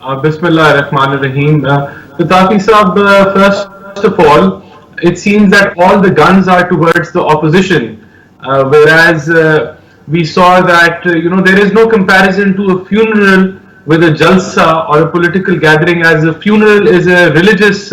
Bismillah ar-Rahman ar-Rahim. Taqi Saab, first of all, it seems that all the guns are towards the opposition, whereas we saw that there is no comparison to a funeral with a jalsa or a political gathering, as a funeral is a religious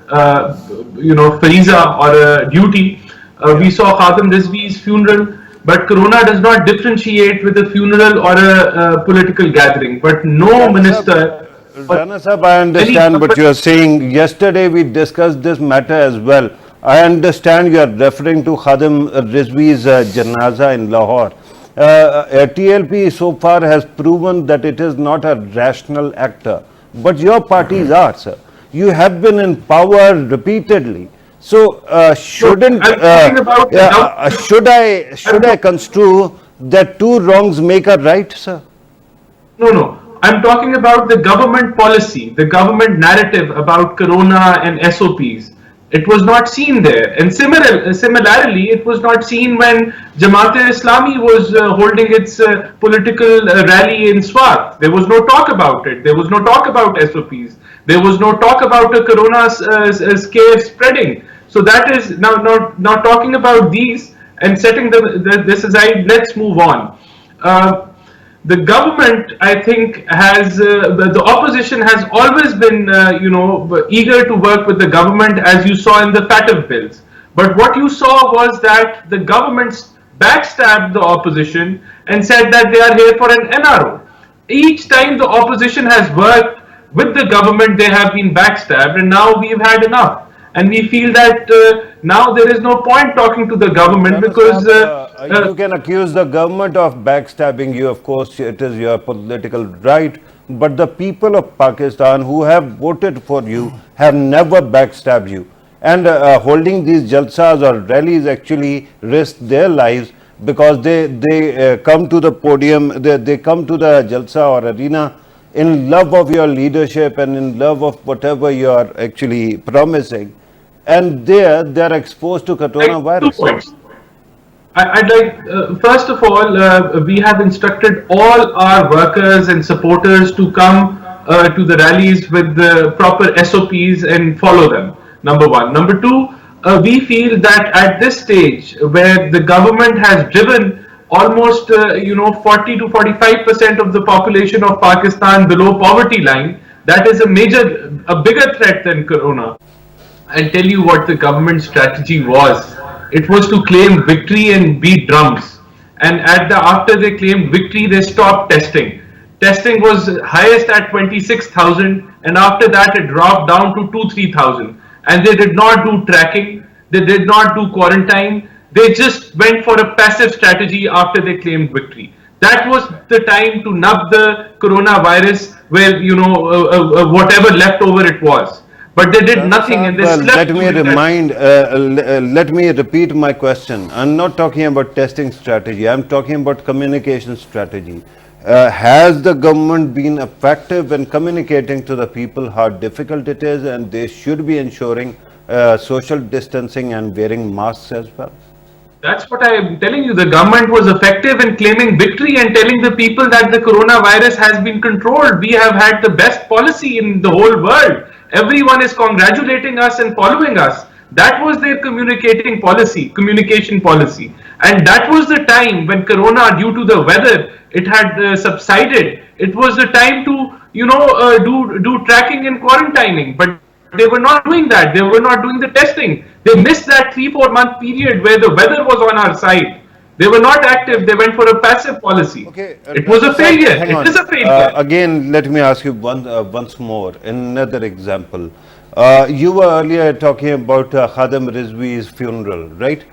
fariza or a duty. We Yeah. saw Khatam Rizvi's funeral, but Corona does not differentiate with a funeral or a political gathering. But no Rana Sahab, minister or Rana Sahab, I any understand what government. you are saying. Yesterday we discussed this matter as well. I understand you are referring to Khadim Rizvi's janaza in Lahore. TLP so far has proven that it is not a rational actor, but your parties are, sir. You have been in power repeatedly. So No, shouldn't I'm talking about the should I construe that two wrongs make a right, sir? No, no. I'm talking about the government policy, the government narrative about Corona and SOPs. It was not seen there. And similarly, it was not seen when Jamaat-e-Islami was holding its political rally in Swat. There was no talk about it. There was no talk about SOPs. There was no talk about a Corona scare spreading. So that is now talking about these and setting this aside. Let's move on. Uh, the government, I think, has the opposition has always been, eager to work with the government, as you saw in the FATF bills. But what you saw was that the government backstabbed the opposition and said that they are here for an NRO. Each time the opposition has worked with the government, they have been backstabbed, and now we've had enough. And we feel that now there is no point talking to the government Rana because Sahab, you can accuse the government of backstabbing you. Of course, it is your political right. But the people of Pakistan who have voted for you have never backstabbed you. And holding these jalsas or rallies actually risk their lives because they come to the podium, they come to the jalsa or arena in love of your leadership and in love of whatever you are actually promising. And there they are exposed to like two coronavirus. points. I'd like, first of all, we have instructed all our workers and supporters to come to the rallies with the proper SOPs and follow them. Number one. Number two, we feel that at this stage, where the government has driven almost 40 to 45% of the population of Pakistan below poverty line, that is a bigger threat than Corona. I'll tell you what the government strategy was. It was to claim victory and beat drums. And after they claimed victory, they stopped testing. Testing was highest at 26,000, and after that it dropped down to 2-3,000. And they did not do tracking. They did not do quarantine. They just went for a passive strategy after they claimed victory. That was the time to nub the coronavirus where whatever left over it was, but they did Rana nothing and Sahab, they slept during that. let me repeat my question. I'm not talking about testing strategy. I'm talking about communication strategy. Has the government been effective in communicating to the people how difficult it is and they should be ensuring social distancing and wearing masks as well? That's what I am telling you. The government was effective in claiming victory and telling the people that the coronavirus has been controlled. We have had the best policy in the whole world. Everyone is congratulating us and following us. That was their communication policy. And that was the time when corona, due to the weather, it had subsided. It was the time to, do tracking and quarantining. But they were not doing that. They were not doing the testing. They missed that 3-4 month period where the weather was on our side. They were not active. They went for a passive policy. Okay, It was Rana a Sahib, failure. hang It on. is a failure. Again, let me ask you once more, another example. You were earlier talking about Khadim Rizvi's funeral, right?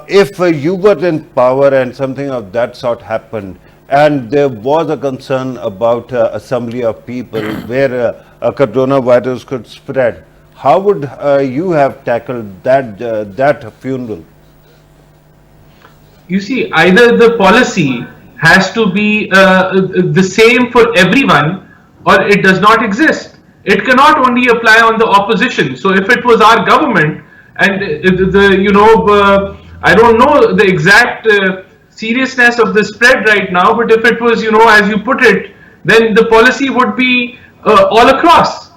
If you were in power and something of that sort happened, and there was a concern about assembly of people where a coronavirus could spread, how would you have tackled that funeral? You see, either the policy has to be the same for everyone, or it does not exist. It cannot only apply on the opposition. So if it was our government, and I don't know the exact seriousness of the spread right now, but if it was, as you put it, then the policy would be all across.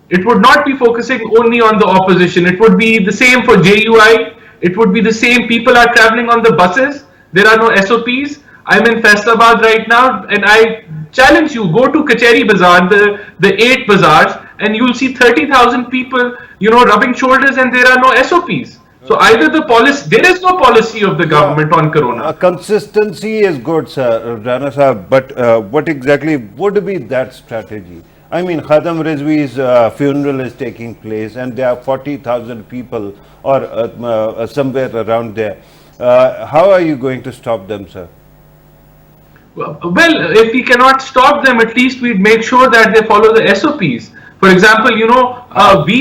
It would not be focusing only on the opposition. It would be the same for JUI. It would be the same. People are traveling on the buses. There are no SOPs. I'm in Faisalabad right now, and I challenge you: go to Kacheri Bazaar, the 8 bazaars, and you'll see 30,000 people, rubbing shoulders, and there are no SOPs. So either the policy, there is no policy of the Yeah, government on Corona. consistency is good, sir, Rana Sahab, but what exactly would be that strategy? I mean, Khatam Rizvi's funeral is taking place and there are 40,000 people or somewhere around there. How are you going to stop them, sir? Well, if we cannot stop them, at least we'd make sure that they follow the SOPs. For example, How? we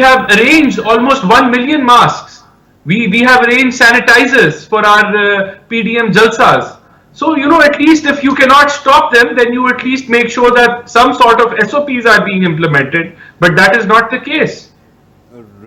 have arranged almost 1 million masks. We have arranged sanitizers for our PDM jalsas. So at least if you cannot stop them, then you at least make sure that some sort of SOPs are being implemented. But that is not the case.